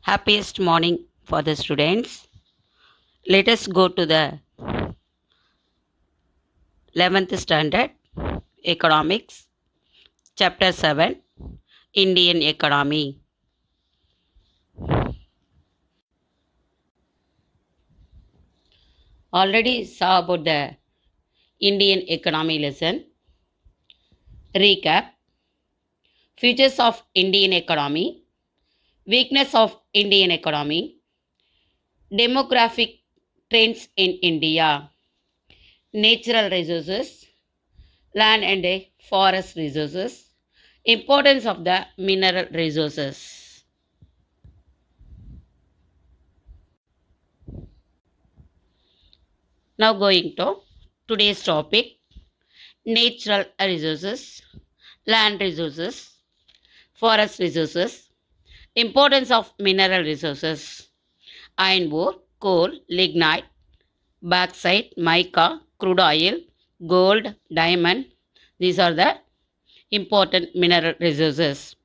Happiest morning for the students. Let us go to the 11th standard economics, chapter 7, Indian economy. Already saw about the Indian economy lesson. Recap: features of Indian economy, weakness of Indian economy, demographic trends in India, natural resources, land and forest resources, importance of the mineral resources. Now going to today's topic: natural resources, land resources, forest resources, importance of mineral resources, iron ore, coal, lignite, bauxite, mica, crude oil, gold, diamond. These are the important mineral resources.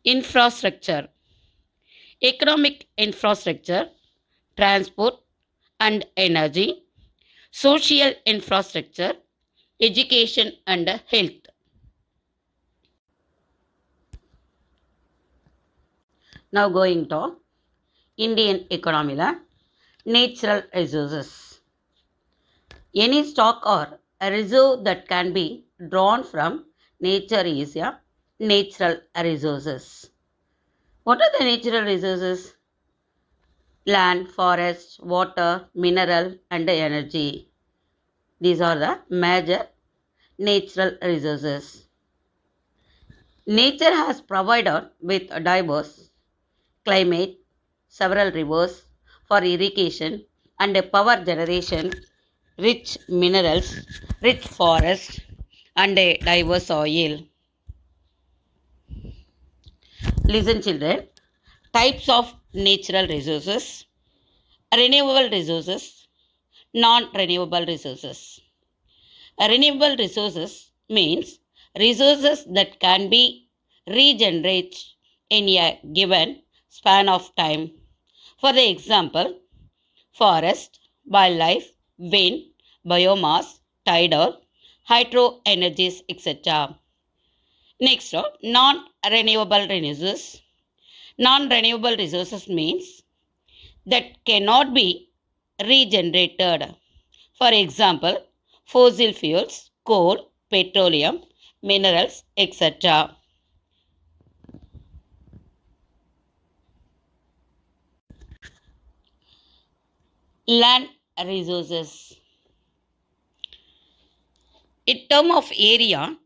Infrastructure, economic infrastructure, transport and energy, social infrastructure, education and health. Now going to Indian economy, natural resources. Any stock or a reserve that can be drawn from nature is a natural resources. What are the natural resources? Land, forest, water, mineral and energy. These are the major natural resources. Nature has provided with a diverse climate, several rivers for irrigation and power generation, rich minerals, rich forest, and a diverse soil. Listen, children. Types of natural resources: renewable resources, non renewable resources. Renewable resources means resources that can be regenerated in a given span of time. For the example, forest, wildlife, wind, biomass, tidal, hydro energies, etc. Next, non-renewable resources. Non-renewable resources means that cannot be regenerated. For example, fossil fuels, coal, petroleum, minerals, etc. Land resources. In terms of area,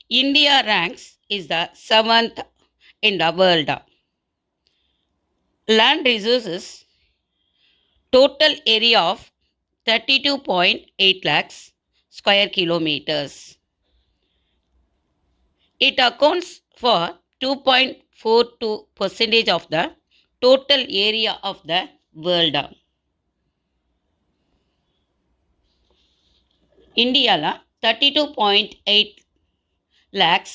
India ranks is the 7th in the world. Land resources total area of 32.8 lakhs square kilometers. It accounts for 2.42% of the total area of the world. இந்தியாவில் 32.8 lakhs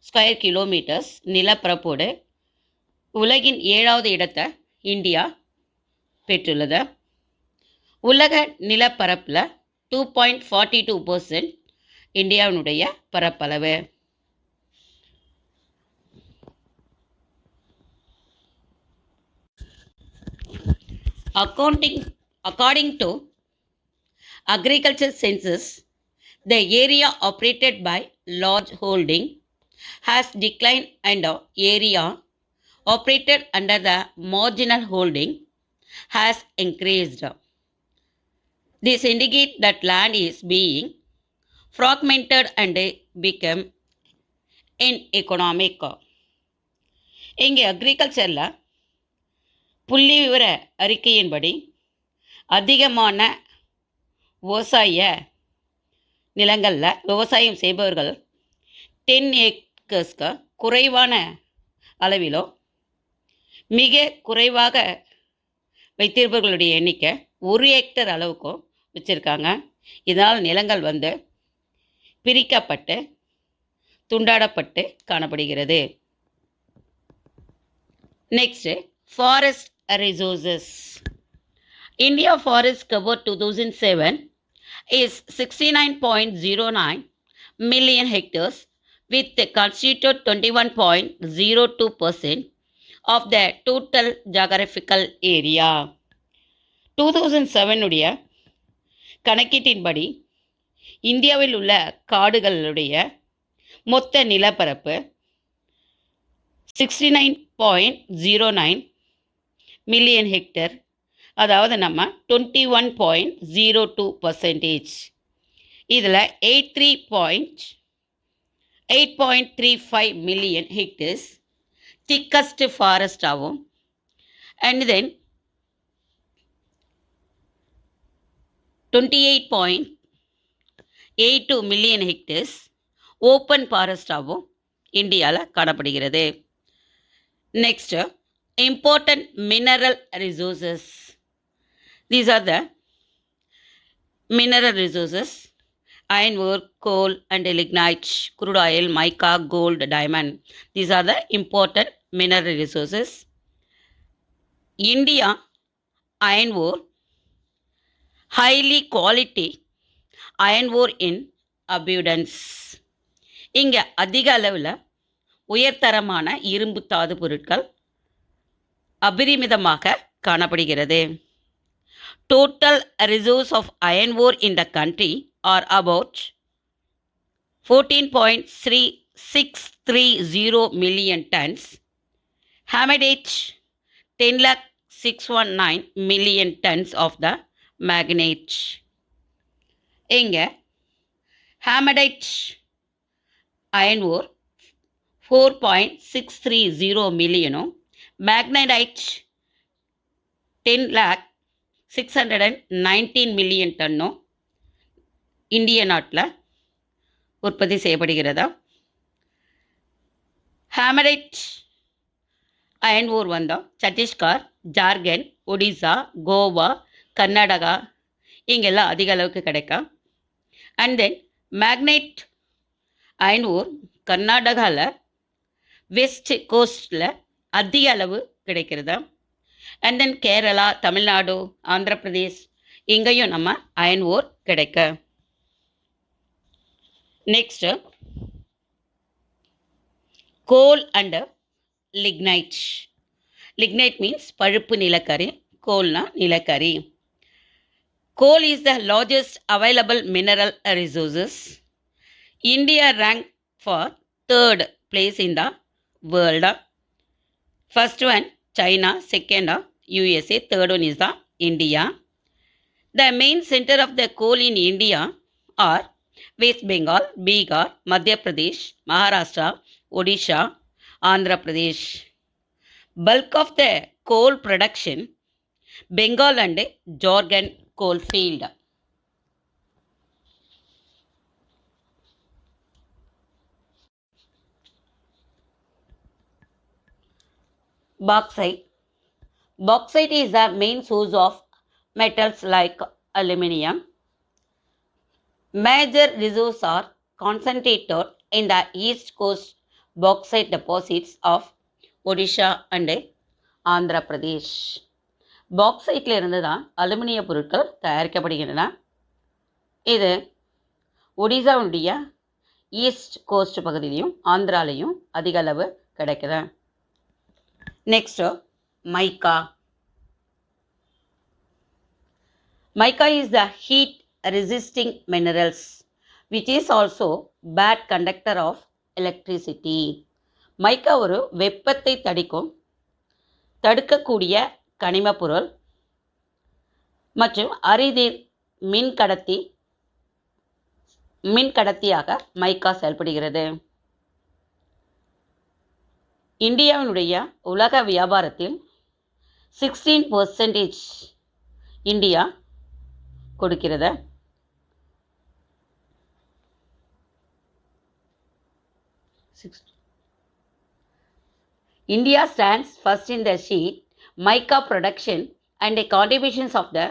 square kilometres நிலப்பரப்போடு உலகின் 7வது இடத்தை India பெற்றுள்ளது. உலக நிலப்பரப்பில் 2.42% இந்தியாவினுடைய பரப்பளவு. According to agriculture census, the area operated by large holding has declined and area operated under the marginal holding has increased. This indicates that land is being fragmented and become ineconomic. இங்கே அக்ரிகல்ச்சரில் புள்ளி விவர அறிக்கையின்படி அதிகமான விவசாய நிலங்களில் விவசாயம் செய்பவர்கள் 10 ஏக்கர்ஸ்க்கு குறைவான அளவிலோ மிக குறைவாக வைத்திருப்பவர்களுடைய எண்ணிக்கை 1 ஹெக்டர் அளவுக்கும் வச்சுருக்காங்க. இதனால் நிலங்கள் பிரிக்கப்பட்டு துண்டாடப்பட்டு காணப்படுகிறது. Next, forest resources. India forest cover 2007 is 69.09 million hectares with constitute 21.02% of the total geographical area. 2007 உடைய கணக்கீட்டின்படி இந்தியாவில் உள்ள காடுகளுடைய மொத்த நிலப்பரப்பு 69.09 மில்லியன் ஹெக்டர், அதாவது நம்ம 21.02%. இதில் 8.35 மில்லியன் ஹெக்டர்ஸ் திக்கஸ்ட் ஃபாரஸ்ட் ஆகும். And then 28.82 million hectares open forest ஆகும் இந்தியாவில் காணப்படுகிறது. Next, important mineral resources. These are the mineral resources: iron ore, coal and lignite, crude oil, mica, gold, diamond. These are the important mineral resources. India iron ore, highly quality iron ore in abundance. இங்க அதிக அளவில் உயர்தரமான இரும்பு தாது பொருட்கள் அபரிமிதமாக காணப்படுகிறது. Total reserves of iron ore in the country are about 14.3630 million tons. Hamadate 10,619 million tons of the magnate. இங்க hamadate iron ore 4.630 மில்லியனும், மேக்னடைட் 10,619 மில்லியன் டன்னும் இந்திய நாட்டில் உற்பத்தி செய்யப்படுகிறதா. ஹேமரைட் அயன் ஓர் வந்தால் சத்தீஸ்கர், ஜார்க்கண்ட், ஒடிசா, கோவா, கர்நாடகா இங்கெல்லாம் அதிக அளவுக்கு கிடைக்கும். And then magnetite iron ore கர்நாடகாவில் வெஸ்ட் கோஸ்டில் அதிக அளவு கிடைக்கிறதா. அண்ட் தென் கேரளா, தமிழ்நாடு, ஆந்திர பிரதேஷ் இங்கேயும் நம்ம அயன் ஓர் கிடைக்க. Next, coal and lignite. Lignite means பழுப்பு நிலக்கரி, கோல்னா நிலக்கரி. Coal is the largest available mineral resources. India ranked for third place in the world. First one China, second USA, third one is the India. The main center of the coal in India are West Bengal, Bihar, Madhya Pradesh, Maharashtra, Odisha, Andhra Pradesh. Bulk of the coal production Bengal and Jharkhand coal field. Bauxite. Bauxite is the main source of metals like aluminum. Major reserves are concentrated in the east coast bauxite deposits of Odisha and Andhra Pradesh. பாக்சைட்டில் இருந்து தான் அலுமினிய பொருட்கள் தயாரிக்கப்படுகின்றன. இது ஒடிசாவுடைய east cost பகுதியிலையும் ஆந்திராலையும் அதிக அளவு கிடைக்குது. Next, mica. Mica is the heat resisting minerals which is also bad conductor of electricity. Mica ஒரு வெப்பத்தை தடுக்கக்கூடிய கனிம பொருள் மற்றும் அரிதிர் மின்கடத்தியாக மைக்கா செயல்படுகிறது. இந்தியாவினுடைய உலக வியாபாரத்தில் 16% இந்தியா கொடுக்கிறது. India stands first in the sheet mica production and the contributions of the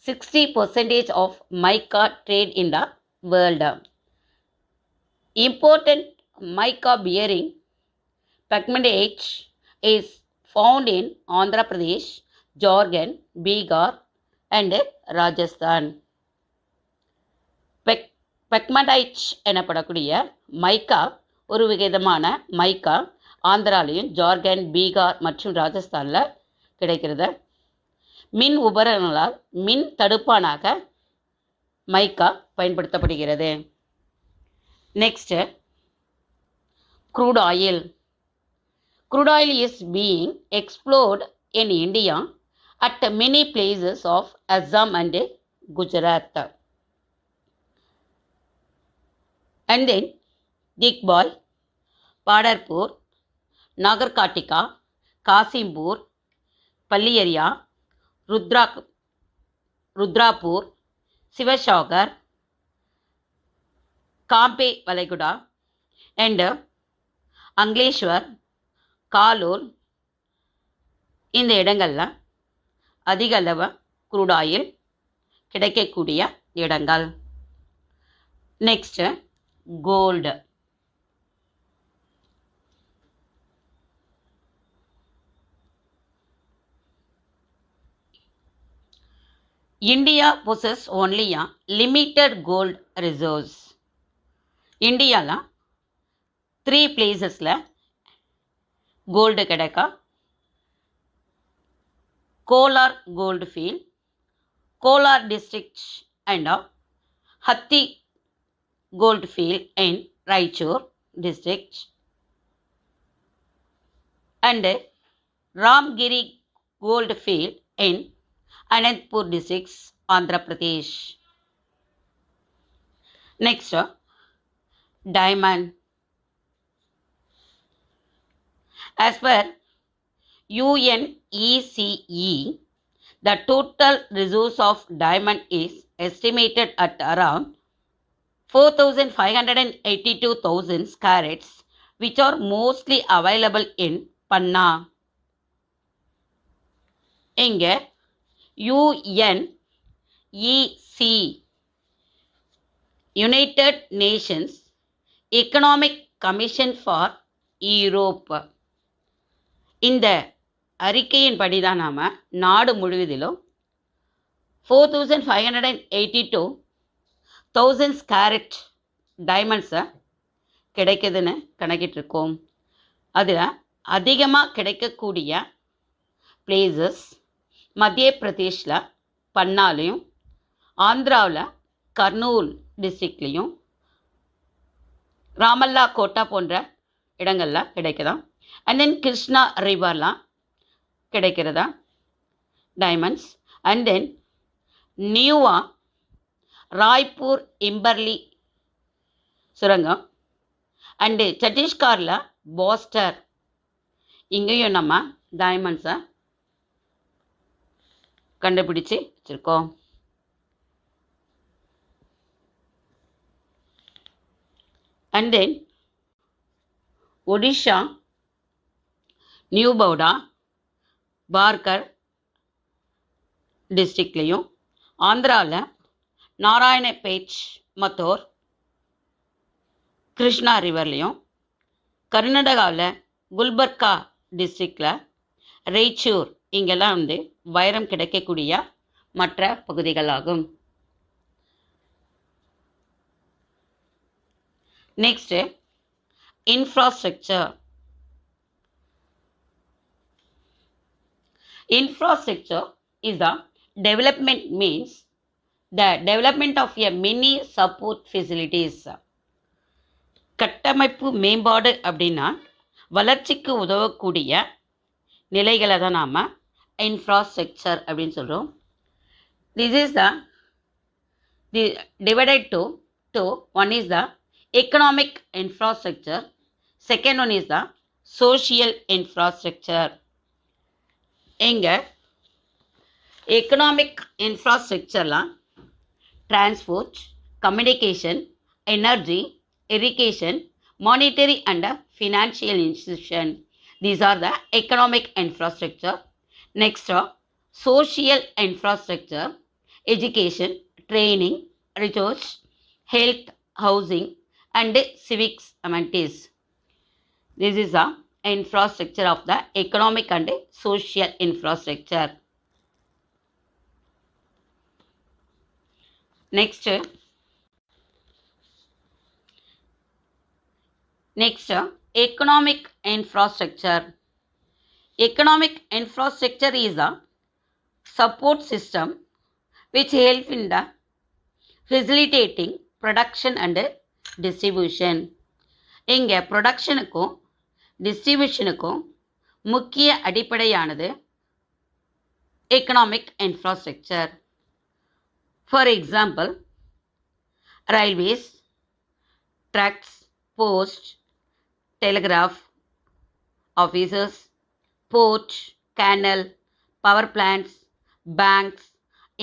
60% of mica trade in the world. Important mica bearing pigmentage is found in Andhra Pradesh, Jharkhand, Bihar, and Rajasthan. Pegmatite எனப்படக்கூடிய mica ஒரு விதமான மைக்கா ஆந்திராலையும் ஜார்க்கண்ட், பீகார் மற்றும் ராஜஸ்தானில் கிடைக்கிறது. மின் உபகரணங்களால் மின் தடுப்பானாக மைக்கா பயன்படுத்தப்படுகிறது. Next, crude oil. Crude oil is being explored in India at many places of Assam and Gujarat. And then Digboi, Padarpur, Nagarkatika, Kasimpur, Palliyariya, Rudrapur, Sivasagar, Kampe Valaiguda, and Ankleshwar, Kalur இந்த இடங்களில் அதிக அளவு crude oil கிடைக்கக்கூடிய இடங்கள். Next gold. India possesses only a limited gold reserves. இந்தியாவில் 3 பிளேசஸில் gold கிடைக்க. Kolar gold field, Kolar district and Hutti gold field in Raichur district and Ramgiri gold field in Anantapur district, Andhra Pradesh. Next, diamond. As per UNECE, the total resource of diamond is estimated at around 4,582,000 carats, which are mostly available in Panna. இங்கே UNEC, United Nations Economic Commission for Europe, இந்த அறிக்கையின் படி தான் நாம் நாடு முழுவதிலும் 4,582,000 carrot டைமண்ட்ஸை கிடைக்குதுன்னு கணக்கிட்டிருக்கோம். அதில் அதிகமாக கிடைக்கக்கூடிய பிளேசஸ் மத்திய பிரதேஷில் பன்னாலையும், ஆந்திராவில் கர்னூல் டிஸ்ட்ரிக்ட்லேயும், ராமல்லா கோட்டா போன்ற இடங்களில் கிடைக்குதா. அண்ட் தென் கிருஷ்ணா ரிவர்லாம் கிடைக்கிறதா டைமண்ட்ஸ். அண்ட் தென் நியூவா ராய்ப்பூர் இம்பர்லி சுரங்கம் அண்டு சத்தீஸ்கரில் போஸ்டர், இங்கேயும் நம்ம டைமண்ட்ஸை கண்டுபிடிச்சி வச்சுருக்கோம். அண்ட் தென் ஒடிஷா நியூ பவுடா பார்கர் டிஸ்ட்ரிக்ட்லேயும், ஆந்திராவில் நாராயணபேட் மத்தூர் கிருஷ்ணா ரிவர்லேயும், கர்நாடகாவில் குல்பர்கா டிஸ்ட்ரிக்டில் ரெய்ச்சூர், இங்கெல்லாம் வைரம் கிடைக்கக்கூடிய மற்ற பகுதிகளாகும். Next infrastructure. Infrastructure is the development means the development of a many support facilities. கட்டமைப்பு மேம்பாடு அப்படின்னா வளர்ச்சிக்கு உதவக்கூடிய நிலைகளை தான் நாம் இன்ஃப்ராஸ்ட்ரக்சர் அப்படின்னு சொல்கிறோம். This is the divided to one is the economic infrastructure, second one is the social infrastructure. இங்கே எக்கனாமிக் இன்ஃப்ராஸ்ட்ரக்சர்லாம் transport, communication, energy, irrigation, monetary and financial institution. These are the economic infrastructure. Next social infrastructure, education, training, research, health, housing and civic amenities. This is the infrastructure of the economic and social infrastructure. Next, economic infrastructure. Economic infrastructure is a support system which help in the facilitating production and distribution. இங்கே ப்ரொடக்ஷனுக்கும் டிஸ்ட்ரிபியூஷனுக்கும் முக்கிய அடிப்படையானது economic infrastructure. For example, railways, trucks, post, telegraph offices, port, canal, power plants, banks,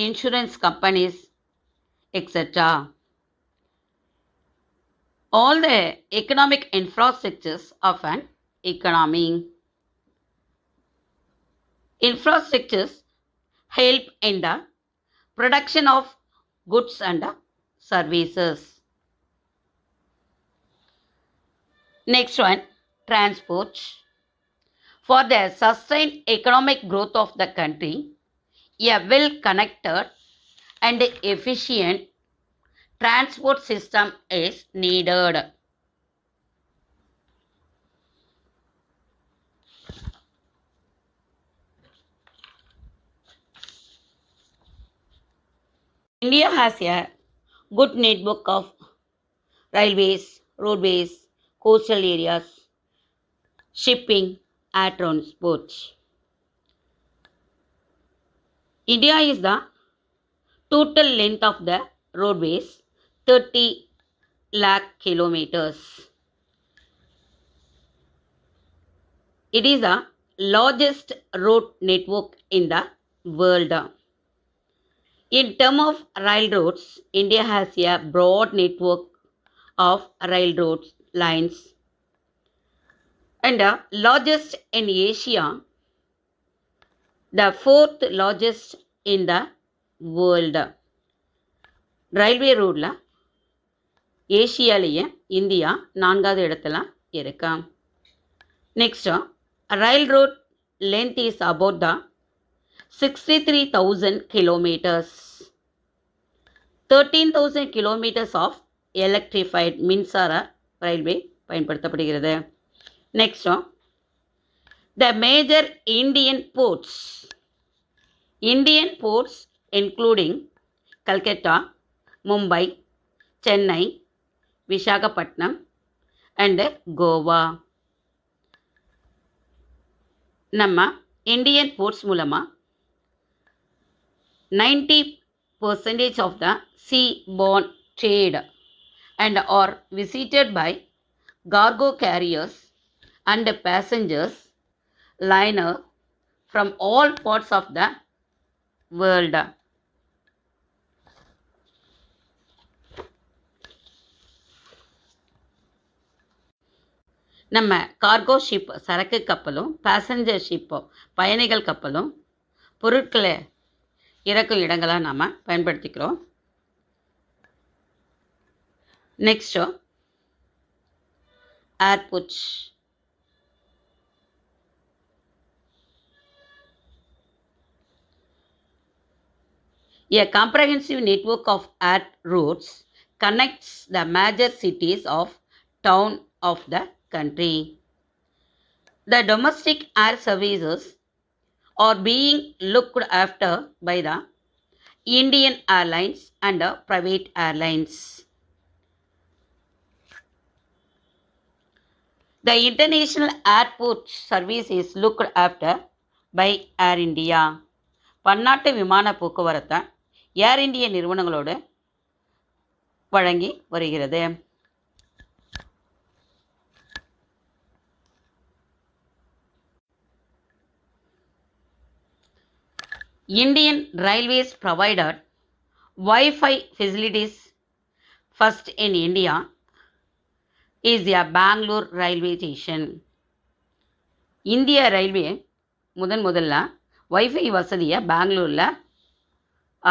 insurance companies, etc. All the economic infrastructures of an economy. Infrastructures help in the production of goods and services. Next one, transport. For the sustained economic growth of the country, a well-connected and efficient transport system is needed. India has a good network of railways, roadways, coastal areas, shipping, air transport. India is the total length of the roadways 30 lakh kilometers. It is the largest road network in the world. In terms of railroads, India has a broad network of railroad lines and the largest in Asia, the fourth largest in the world. Railway ரோடில் ஏஷியாலேயே India 4வது இடத்துல இருக்கா. Next, rail road length is about the 63,000 kilometres. 13,000 kilometres of electrified மின்சார railway பயன்படுத்தப்படுகிறது. Next, the major Indian ports. Indian ports including Calcutta, Mumbai, Chennai, Visakhapatnam and Goa. நம்ம Indian ports மூலமாக 90% of the sea-borne trade and are visited by cargo carriers and passengers liner from all parts of the world. நம்ம cargo ship சரக்கு கப்பலும் passenger ஷிப்போ பயணிகள் கப்பலும் பொருட்களை இறக்கும் இடங்களாக நாம் பயன்படுத்திக்கிறோம். Next, airport. A comprehensive network of air routes connects the major cities of town of the country. The domestic air services are being looked after by the Indian Airlines and private airlines. The international airport service is looked after by Air India. பன்னாட்டு விமான போக்குவரத்தை ஏர் India நிறுவனங்களோடு வழங்கி வருகிறது. Indian Railways provided Wi-Fi facilities first in India is a Bangalore railway station. இந்திய railway முதல்ல wifi வசதியை பெங்களூரில்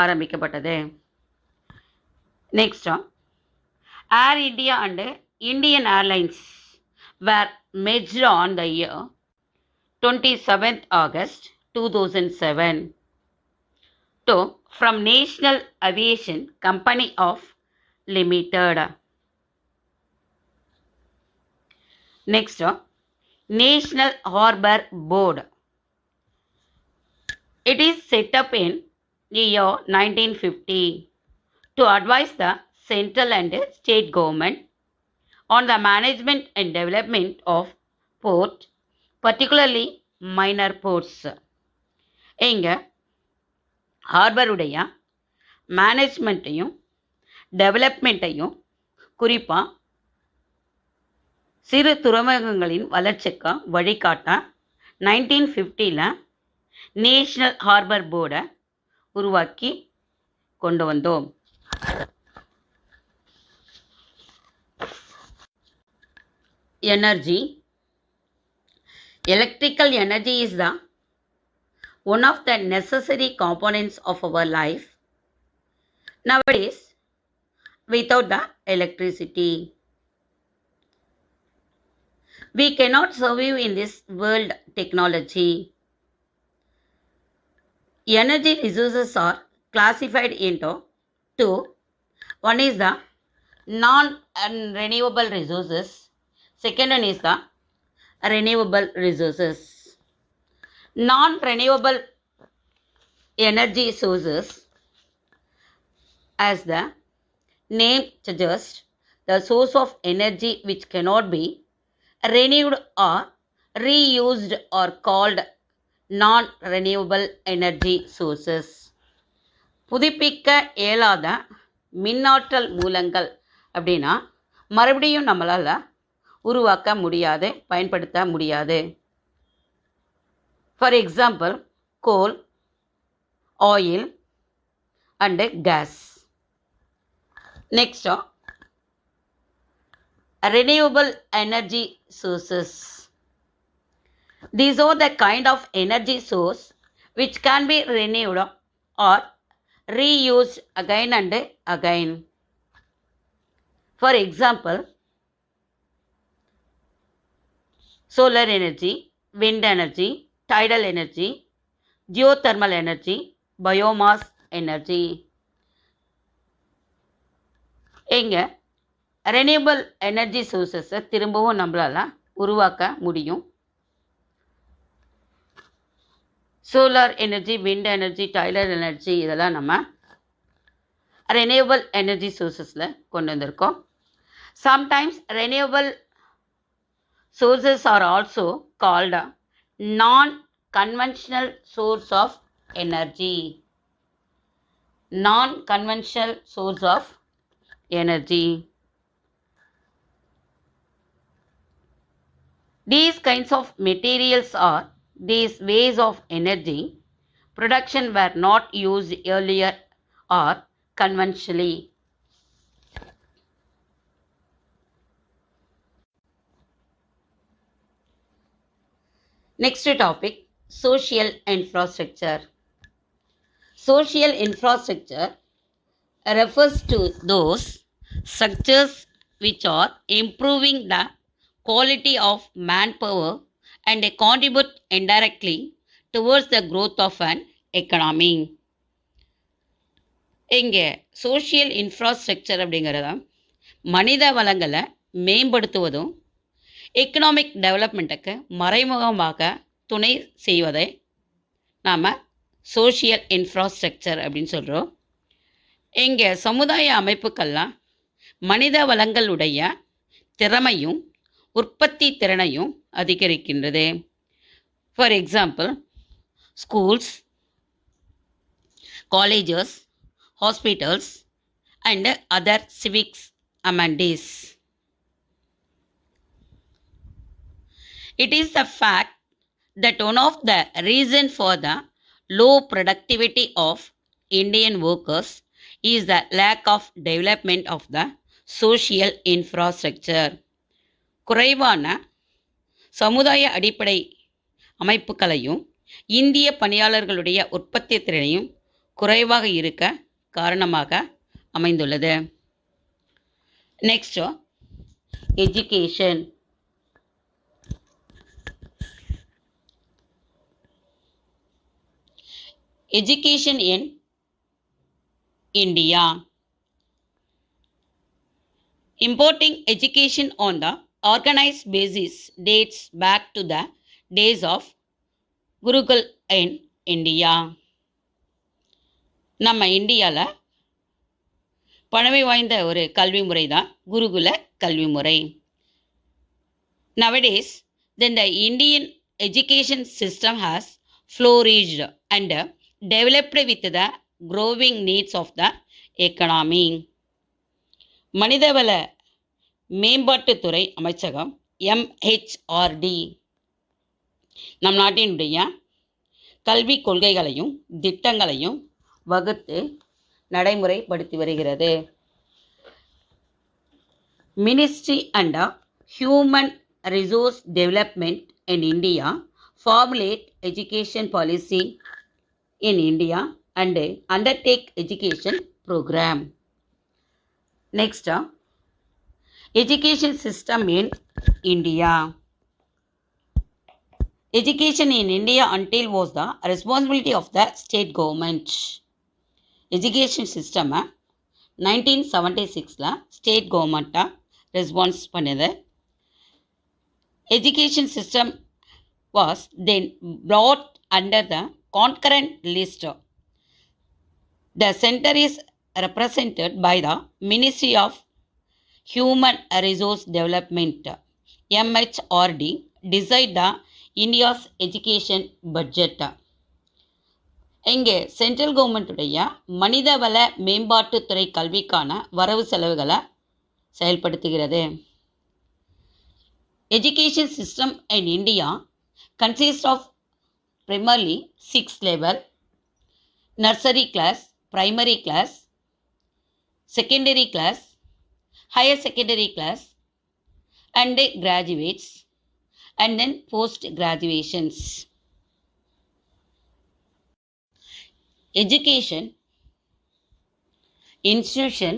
ஆரம்பிக்கப்பட்டது. Next, air India and Indian Airlines were merged on the year 27th August 2007 to from National Aviation Company of Limited. Next, National Harbour Board. It is set up in the year 1950 to advise the central and state government on the management and development of port, particularly minor ports. இங்க ஹார்பருடைய மேனேஜ்மெண்ட்டையும் டெவலப்மெண்ட்டையும் குறிப்பாக சிறு துறைமுகங்களின் வளர்ச்சிக்கு வழிகாட்ட 1950 national harbour போர்டை உருவாக்கி கொண்டு வந்தோம். Energy. Electrical energy is the one of the necessary components of our life. Nowadays, without the electricity, we cannot survive in this world technology. Energy resources are classified into two. One is the non-renewable resources. Second one is the renewable resources. Non-renewable energy sources, as the name suggests, the source of energy which cannot be renewed or reused are called non-renewable energy sources. புதுப்பிக்க இயலாத மின்னாற்றல் மூலங்கள் அப்படின்னா மறுபடியும் நம்மளால் உருவாக்க முடியாது, பயன்படுத்த முடியாது. For example coal, oil and gas. Next, renewable energy sources. These are the kind of energy source which can be renewed or reused again and again. For example, solar energy, wind energy, tidal energy, geothermal energy, biomass energy. எங்க renewable energy சோர்ஸஸை திரும்பவும் நம்மளால் உருவாக்க முடியும். Solar energy, wind energy, tidal energy இதெல்லாம் நம்ம renewable energy சோர்ஸஸில் கொண்டு வந்திருக்கோம். Sometimes renewable sources are also called non-conventional source of energy. Non-conventional source of energy. These kinds of materials are these ways of energy production were not used earlier or conventionally. Next topic, social infrastructure. Social infrastructure refers to those structures which are improving the quality of manpower and contribute indirectly towards the growth of an economy. இங்கே social infrastructure அப்படிங்கிறத மனித வளங்களை மேம்படுத்துவதும் economic டெவலப்மெண்ட்டுக்கு மறைமுகமாக துணை செய்வதை நாம் social infrastructure அப்படின்னு சொல்கிறோம். இங்கே சமுதாய அமைப்புக்கள்லாம் மனித வளங்களுடைய திறமையும் உற்பத்தி திறனையும் அதிகரிக்கின்றது. For example schools, colleges, hospitals and other civics amenities. It is the fact that one of the reason for the low productivity of Indian workers is the lack of development of the social infrastructure. குறைவான சமுதாய அடிப்படை அமைப்புகளையும் இந்திய பணியாளர்களுடைய உற்பத்தி திறனையும் குறைவாக இருக்க காரணமாக அமைந்துள்ளது. Next, Education. Education in India. Importing education on the organized basis dates back to the days of Gurukul in India. நம்ம இந்தியாவில் பழமை வாய்ந்த ஒரு கல்வி முறை தான் குருகுல கல்வி முறை. Nowadays, then the Indian education system has flourished and developed with the growing needs of the economy. மனிதவள மேம்பாட்டுத்துறை அமைச்சகம் MHRD நம் நாட்டினுடைய கல்வி கொள்கைகளையும் திட்டங்களையும் வகுத்து நடைமுறைப்படுத்தி வருகிறது. Ministry and human resource development in India formulate education policy in India and undertake education program. Next, education system in India. Education in India until was the responsibility of the state government. Education system 1976ல state government response பண்ணுது. Education system was then brought under the concurrent list. The center is represented by the Ministry of Human Resource Development. MHRD decide the India's education budget. இங்கே central கவர்மெண்ட்டுடைய மனிதவள மேம்பாட்டுத்துறை கல்விக்கான வரவு செலவுகளை செயல்படுத்துகிறது. Education system in India consists of primarily 6 level: nursery class, primary class, secondary class, higher secondary class, and graduates, and then post graduations. Education institution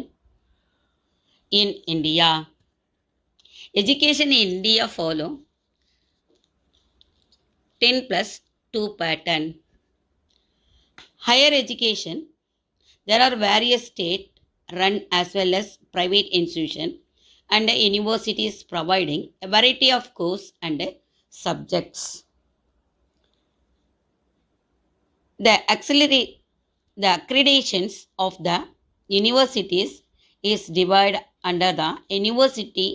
in India. Education in India follow 10+2 pattern. Higher education, there are various state run as well as private institutions and universities providing a variety of course and subjects. The accreditations of the universities is divided under the University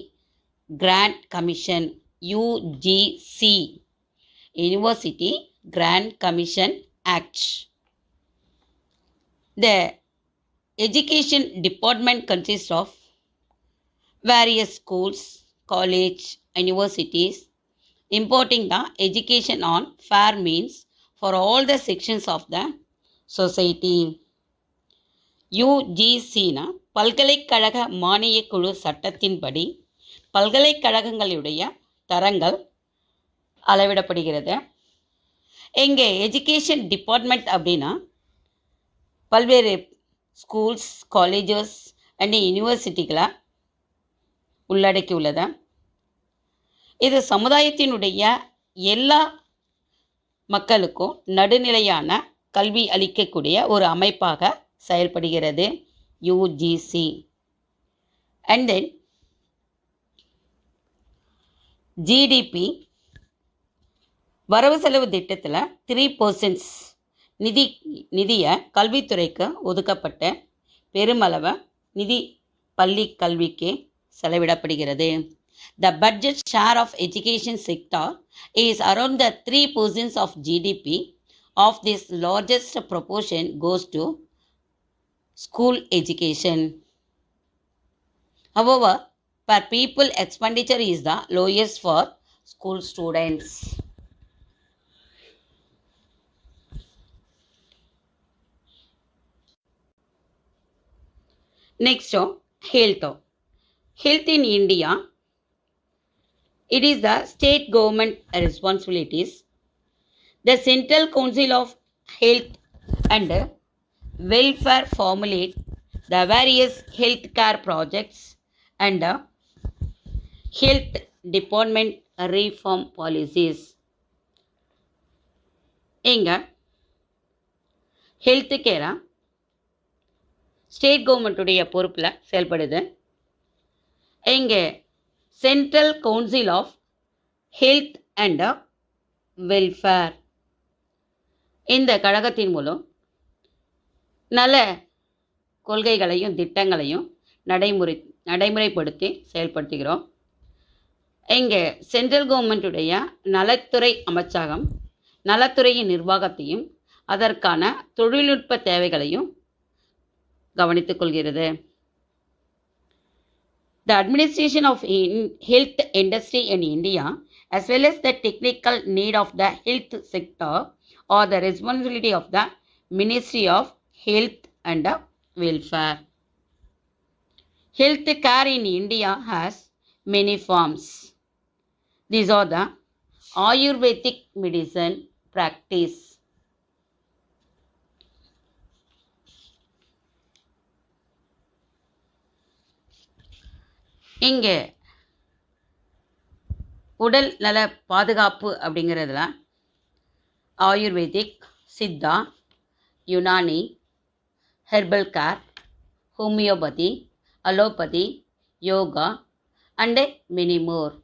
Grant Commission UGC, University Grant Commission Act. The education department consists of various schools, college, universities, imparting the education on fair means for all the sections of the society. UGCனா பல்கலைக்கழக மானியக் குழு சட்டத்தின்படி பல்கலைக்கழகங்களுடைய தரங்கள் அளவிடப்படுகிறது. இங்கே education department அப்படின்னா பல்வேறு schools, colleges and யூனிவர்சிட்டிகளை உள்ளடக்கியுள்ளது. இது சமுதாயத்தினுடைய எல்லா மக்களுக்கும் நடுநிலையான கல்வி அளிக்கக்கூடிய ஒரு அமைப்பாக செயல்படுகிறது யூஜிசி. அண்ட் தென் ஜிடிபி வரவு செலவு திட்டத்தில் 3% நிதியை கல்வித்துறைக்கு ஒதுக்கப்பட்ட பெருமளவு நிதி பள்ளி கல்விக்கு செலவிடப்படுகிறது. The budget share of education sector is around the 3% of GDP. Of this, largest proportion goes to school education. However, per people expenditure is the lowest for school students. Next, health. Health in India, it is the state government responsibilities. The Central Council of Health and Welfare formulate the various healthcare projects and health department reform policies. இங்க health கேரா state கவர்மெண்ட்டுடைய பொறுப்பில் செயல்படுது. இங்கே central council of health and welfare இந்த கழகத்தின் மூலம் நல்ல கொள்கைகளையும் திட்டங்களையும் நடைமுறைப்படுத்தி செயல்படுத்துகிறோம். இங்கே சென்ட்ரல் கவர்மெண்ட்டுடைய நலத்துறை அமைச்சகம் நலத்துறையின் நிர்வாகத்தையும் அதற்கான தொழில்நுட்ப தேவைகளையும் கவனித்துக் கொள்கிறது. The administration of health industry in India as well as the technical need of the health sector are the responsibility of the Ministry of Health and Welfare. Health care in India has many forms. These are the Ayurvedic medicine practice. இங்கே உடல் நல பாதுகாப்பு அப்படிங்கிறதுல ayurvedic, Siddha, Unani, herbal care, homeopathy, allopathy, yoga and many more.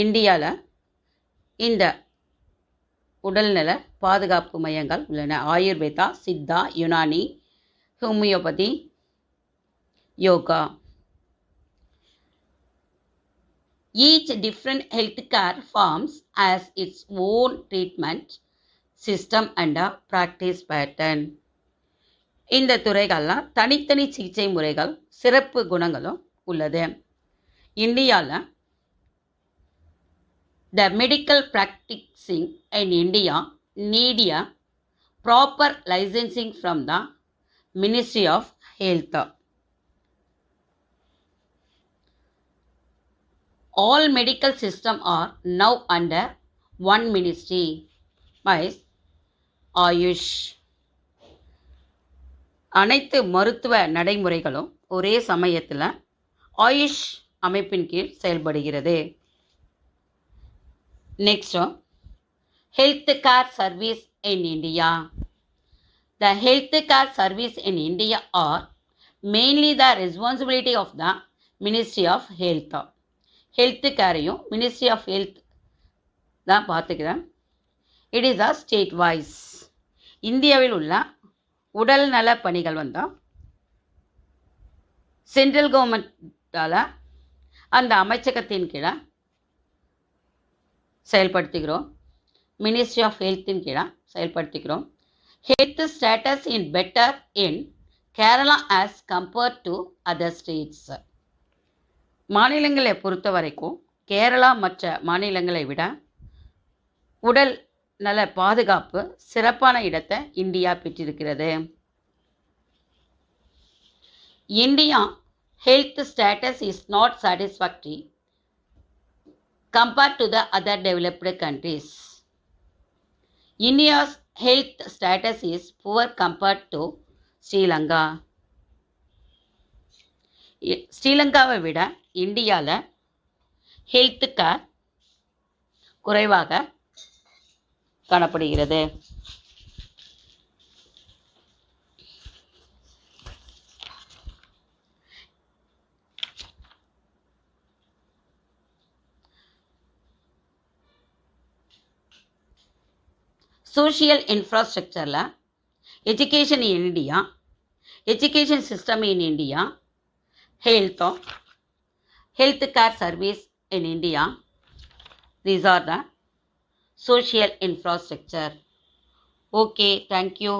இந்தியாவில் இந்த உடல்நல பாதுகாப்பு மையங்கள் உள்ளன. Ayurveda, Siddha, Unani, homeopathy, yoga. Each different healthcare forms has its own treatment system and a practice pattern. இந்த துறைகள்லாம் தனித்தனி சிகிச்சை முறைகள், சிறப்பு குணங்களும் உள்ளது. இந்தியாவில் the medical practicing in India need a proper licensing from the Ministry of Health. All medical systems are now under one ministry, means Ayush. அனைத்து மருத்துவ நடைமுறைகளும் ஒரே சமயத்தில் ஆயுஷ் அமைப்பின் கீழ் செயல்படுகிறது. Next, health care service in India. The health care service in India are mainly the responsibility of the Ministry of Health. Health கேரையும் ministry of health தான் பார்த்துக்கிறேன். It is a state wise. இந்தியாவில் உள்ள உடல் நல பணிகள் வந்தால் சென்ட்ரல் கவர்மெண்ட்டால் அந்த அமைச்சகத்தின் கீழே செயல்படுத்துகிறோம். மினிஸ்ட்ரி ஆஃப் ஹெல்த்தின் கீழே செயல்படுத்துகிறோம். Health status in better in Kerala as compared to other states. மாநிலங்களை பொறுத்த வரைக்கும் கேரளா மற்ற மாநிலங்களை விட உடல் நல பாதுகாப்பு சிறப்பான இடத்தை இந்தியா பெற்றிருக்கிறது. India health status is not satisfactory compared to the other developed countries. India's health status is poor compared to Sri Lanka. ஸ்ரீலங்காவை விட இந்தியாவில் ஹெல்த் கேர் குறைவாக காணப்படுகிறது. சோஷியல் இன்ஃப்ராஸ்ட்ரக்சரில் education in India, education system in India, health care service in India, these are the social infrastructure. Okay, thank you.